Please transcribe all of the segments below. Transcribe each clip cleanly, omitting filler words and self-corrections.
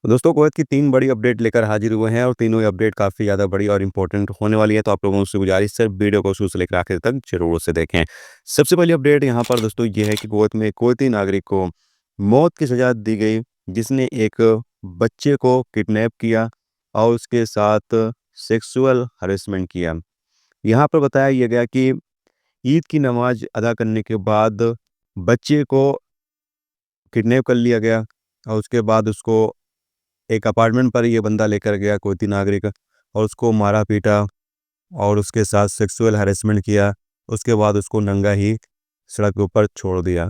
दोस्तों, कुवैत की 3 बड़ी अपडेट लेकर हाजिर हुए हैं और तीनों ही अपडेट काफ़ी ज़्यादा बड़ी और इम्पोर्टेंट होने वाली है, तो आप लोगों से गुजारिश है वीडियो को शुरू से लेकर आखिर तक ज़रूर से देखें। सबसे पहली अपडेट यहाँ पर दोस्तों ये है कि कुवैत में कुवैती नागरिक को मौत की सज़ा दी गई, जिसने एक बच्चे को किडनैप किया और उसके साथ सेक्सुअल हैरेसमेंट किया। यहाँ पर बताया ये गया कि ईद की नमाज़ अदा करने के बाद बच्चे को किडनैप कर लिया गया और उसके बाद उसको एक अपार्टमेंट पर ये बंदा लेकर गया कुवैती नागरिक और उसको मारा-पीटा और उसके साथ सेक्सुअल हैरेसमेंट किया। उसके बाद उसको नंगा ही सड़क के ऊपर छोड़ दिया।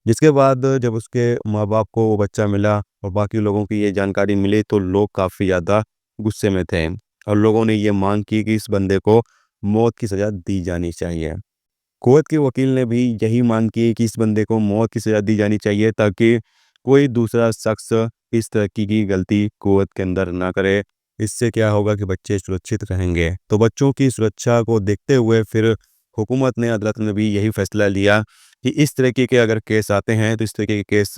जिसके बाद जब उसके माँ-बाप को वो बच्चा मिला और बाकी लोगों की ये जानकारी मिली, तो लोग काफ़ी ज़्यादा गुस्से में थे और लोगों ने ये मांग की कि इस बंदे को मौत की सज़ा दी जानी चाहिए। कुवैत के वकील ने भी यही मांग की कि इस बंदे को मौत की सज़ा दी जानी चाहिए, ताकि कोई दूसरा शख्स इस तरह की गलती कुवैत के अंदर ना करे। इससे क्या होगा कि बच्चे सुरक्षित रहेंगे। तो बच्चों की सुरक्षा को देखते हुए फिर हुकूमत ने, अदालत ने भी यही फैसला लिया कि इस तरीके के अगर केस आते हैं तो इस तरीके के केस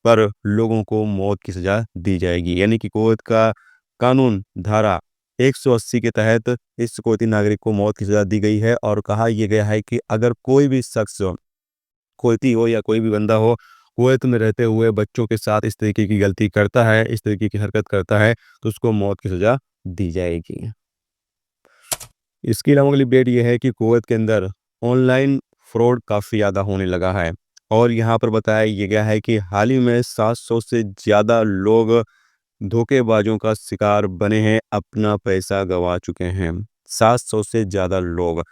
पर लोगों को मौत की सज़ा दी जाएगी। यानी कि कुवैत का कानून धारा 180 के तहत इस कुवैती नागरिक को मौत की सज़ा दी गई है और कहा यह गया है कि अगर कोई भी शख्स, कुवैती हो या कोई भी बंदा हो, कुवैत में रहते हुए बच्चों के साथ इस तरीके की गलती करता है, इस तरीके की हरकत करता है, तो उसको मौत की सज़ा दी जाएगी। इसके अलावा अगली अपडेट ये है कि कुवैत के अंदर ऑनलाइन फ्रॉड काफ़ी ज़्यादा होने लगा है और यहाँ पर बताया ये गया है कि हाल ही में 700 से ज़्यादा लोग धोखेबाजों का शिकार बने हैं, अपना पैसा गंवा चुके हैं। 700 से ज़्यादा लोग।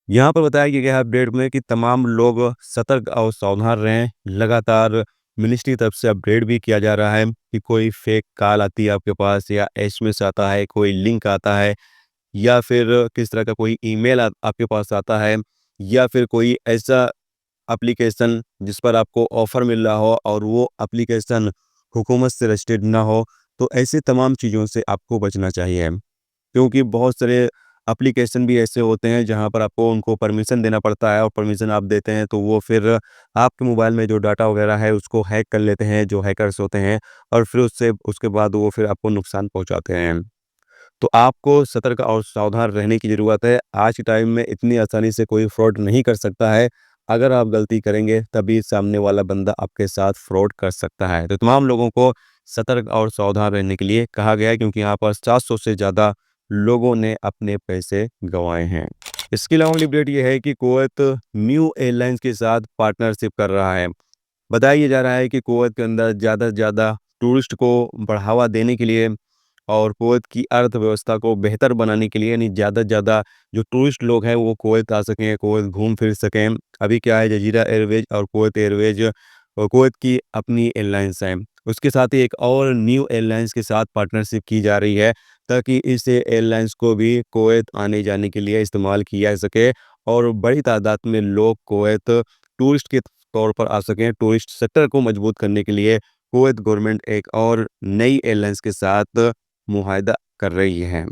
यहाँ पर बताया गया है अपडेट में कि तमाम लोग सतर्क और सावधान रहें। लगातार मिनिस्ट्री की तरफ से अपडेट भी किया जा रहा है कि कोई फेक कॉल आती है आपके पास या एसएमएस आता है, कोई लिंक आता है या फिर किस तरह का कोई ईमेल आपके पास आता है या फिर कोई ऐसा एप्लीकेशन जिस पर आपको ऑफ़र मिल रहा हो और वो एप्लीकेशन हुकूमत से रजिस्टर्ड ना हो, तो ऐसे तमाम चीज़ों से आपको बचना चाहिए। क्योंकि बहुत सारे एप्लीकेशन भी ऐसे होते हैं जहाँ पर आपको उनको परमिशन देना पड़ता है और परमिशन आप देते हैं तो वो फिर आपके मोबाइल में जो डाटा वगैरह है उसको हैक कर लेते हैं, जो हैकर्स होते हैं, और फिर उससे उसके बाद वो फिर आपको नुकसान पहुँचाते हैं। तो आपको सतर्क और सावधान रहने की ज़रूरत है। आज के टाइम में इतनी आसानी से कोई फ्रॉड नहीं कर सकता है। अगर आप गलती करेंगे तभी सामने वाला बंदा आपके साथ फ्रॉड कर सकता है। तो तमाम लोगों को सतर्क और सावधान रहने के लिए कहा गया है, क्योंकि यहाँ पर 700 से ज़्यादा लोगों ने अपने पैसे गँवाए हैं। इसके अलावा अगली अपडेट ये है कि कुवैत न्यू एयरलाइंस के साथ पार्टनरशिप कर रहा है। बताया जा रहा है कि कुवैत के अंदर ज़्यादा से ज़्यादा टूरिस्ट को बढ़ावा देने के लिए और कुवैत की अर्थव्यवस्था को बेहतर बनाने के लिए, यानी ज़्यादा से ज़्यादा जो टूरिस्ट लोग हैं वो कुवैत आ सकें, कुवैत घूम फिर सकें। अभी क्या है, जज़ीरा एयरवेज़ और कुवैत एयरवेज़ कुवैत की अपनी एयरलाइंस हैं। उसके साथ ही एक और न्यू एयरलाइंस के साथ पार्टनरशिप की जा रही है, ताकि इस एयरलाइंस को भी कुवैत आने-जाने के लिए इस्तेमाल किया जा सके और बड़ी तादाद में लोग कुवैत टूरिस्ट के तौर पर आ सकें। टूरिस्ट सेक्टर को मजबूत करने के लिए कुवैत गवर्नमेंट एक और नई एयरलाइंस के साथ मुआहदा कर रही है।